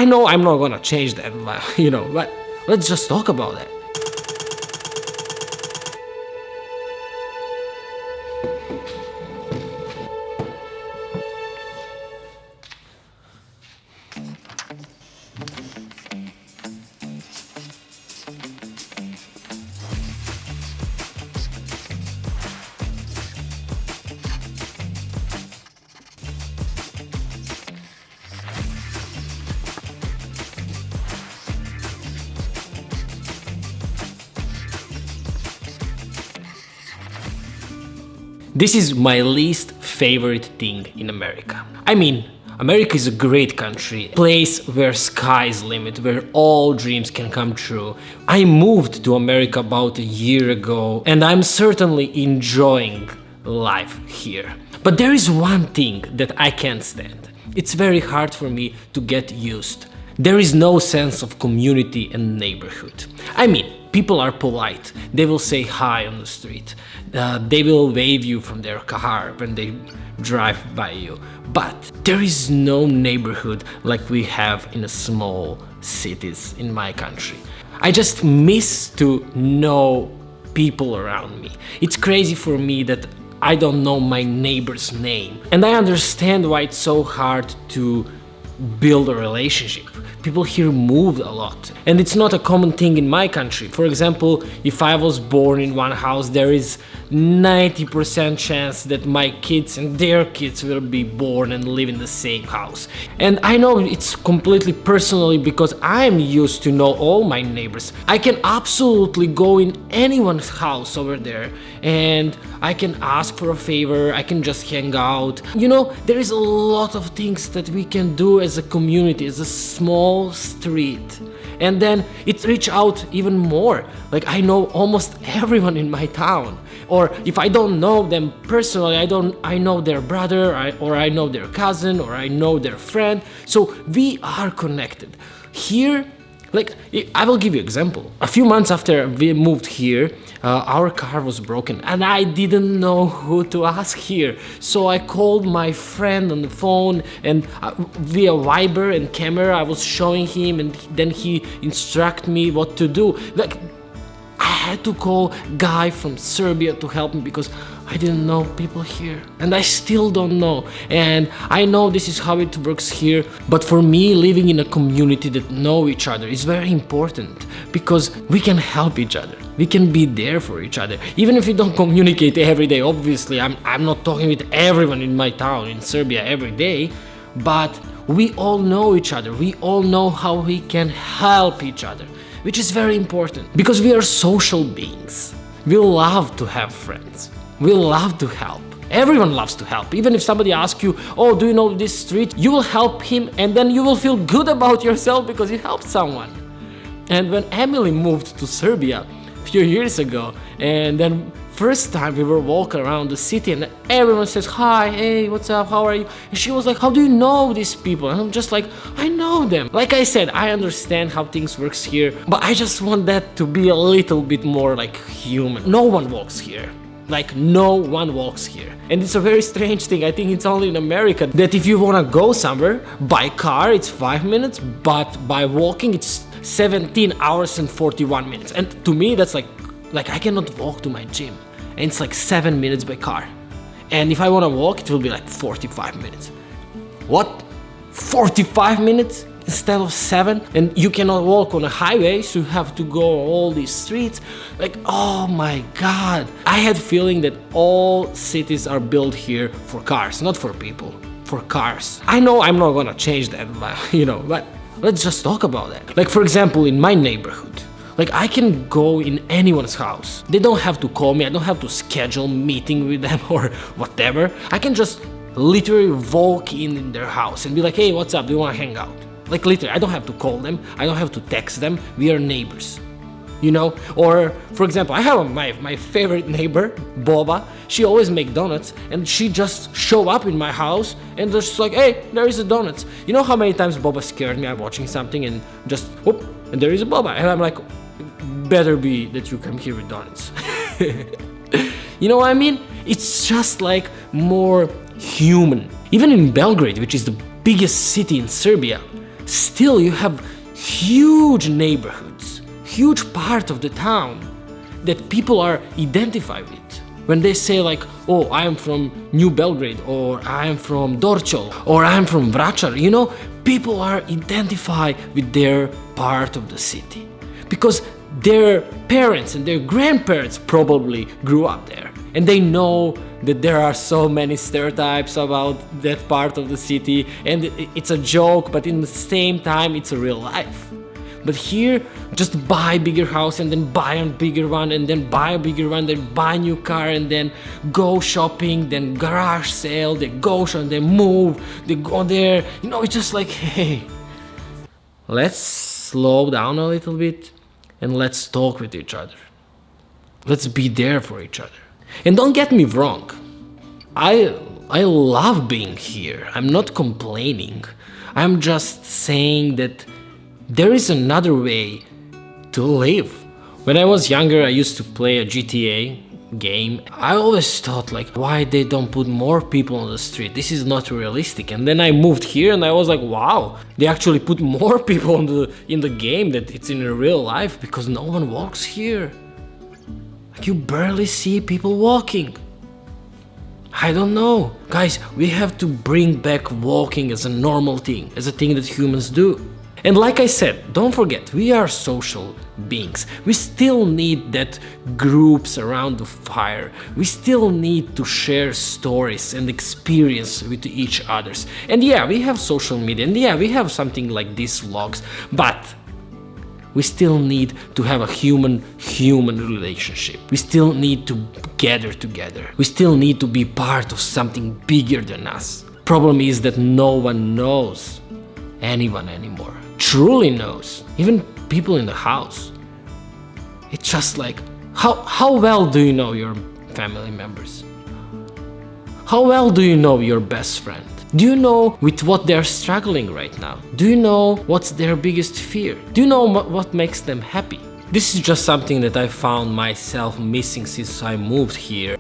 I know I'm not gonna change that, but let's just talk about that. This is my least favorite thing in America. I mean, America is a great country, a place where sky is limit, where all dreams can come true. I moved to America about a year ago and I'm certainly enjoying life here. But there is one thing that I can't stand. It's very hard for me to get used. There is no sense of community and neighborhood. I mean, people are polite, they will say hi on the street, they will wave you from their car when they drive by you. But there is no neighborhood like we have in the small cities in my country. I just miss to know people around me. It's crazy for me that I don't know my neighbor's name. And I understand why it's so hard to build a relationship. People here move a lot, and it's not a common thing in my country. For example, if I was born in one house, there is 90% chance that my kids and their kids will be born and live in the same house. And I know it's completely personally because I'm used to know all my neighbors. I can absolutely go in anyone's house over there and I can ask for a favor, I can just hang out. You know, there is a lot of things that we can do as a community, as a small street. And then it reach out even more. Like I know almost everyone in my town. Or if I don't know them personally, I know their brother, or I know their cousin, or I know their friend. So we are connected. Here, like, I will give you an example. A few months after we moved here, our car was broken and I didn't know who to ask here. So I called my friend on the phone and via Viber and camera I was showing him, and then he instructed me what to do. Like, I had to call a guy from Serbia to help me because I didn't know people here, and I still don't know. And I know this is how it works here, but for me, living in a community that know each other is very important because we can help each other. We can be there for each other, even if we don't communicate every day. Obviously, I'm not talking with everyone in my town in Serbia every day, but we all know each other. We all know how we can help each other, which is very important because we are social beings. We love to have friends. We love to help. Everyone loves to help. Even if somebody asks you, oh, do you know this street? You will help him and then you will feel good about yourself because you helped someone. And when Emily moved to Serbia a few years ago, and then first time we were walking around the city and everyone says, hi, hey, what's up, how are you? And she was like, how do you know these people? And I'm just like, I know them. Like I said, I understand how things works here, but I just want that to be a little bit more like human. No one walks here. Like no one walks here. And it's a very strange thing. I think it's only in America that if you want to go somewhere, by car it's 5 minutes, but by walking it's 17 hours and 41 minutes. And to me that's like I cannot walk to my gym, and it's like 7 minutes by car. And if I want to walk, it will be like 45 minutes. What? 45 minutes instead of 7? And you cannot walk on a highway, so you have to go all these streets. Like, oh my god. I had feeling that all cities are built here for cars, not for people, for cars. I know I'm not gonna change that, but let's just talk about that. Like, for example, in my neighborhood, like I can go in anyone's house. They don't have to call me, I don't have to schedule meeting with them or whatever. I can just literally walk in their house and be like, hey, what's up, do you want to hang out? Like literally, I don't have to call them, I don't have to text them, we are neighbors. Or for example, I have my favorite neighbor, Boba. She always make donuts and she just show up in my house and just like, hey, there is a donuts. You know how many times Boba scared me? I'm watching something and just, whoop, and there is a Boba. And I'm like, better be that you come here with donuts. You know what I mean? It's just like more human. Even in Belgrade, which is the biggest city in Serbia, still you have huge neighborhoods, huge part of the town that people are identified with. When they say like, oh, I am from New Belgrade, or I am from Dorčol, or I am from Vračar, you know, people are identified with their part of the city. Because their parents and their grandparents probably grew up there. And they know that there are so many stereotypes about that part of the city, and it's a joke, but in the same time, it's a real life. But here, just buy bigger house and then buy a bigger one and then buy a bigger one, then buy a new car and then go shopping, then garage sale, they go and they move, they go there. You know, it's just like, hey, let's slow down a little bit and let's talk with each other. Let's be there for each other. And don't get me wrong, I love being here. I'm not complaining. I'm just saying that there is another way to live. When I was younger, I used to play a GTA game. I always thought like, why they don't put more people on the street? This is not realistic. And then I moved here and I was like, wow, they actually put more people in the game that it's in real life, because no one walks here. Like, you barely see people walking. I don't know. Guys, we have to bring back walking as a normal thing, as a thing that humans do. And like I said, don't forget, we are social beings. We still need that groups around the fire. We still need to share stories and experience with each others. And yeah, we have social media, and yeah, we have something like these vlogs, but we still need to have a human relationship. We still need to gather together. We still need to be part of something bigger than us. Problem is that no one knows anyone anymore. Truly knows. Even people in the house. It's just like, how well do you know your family members? How well do you know your best friend? Do you know with what they're struggling right now? Do you know what's their biggest fear? Do you know what makes them happy? This is just something that I found myself missing since I moved here.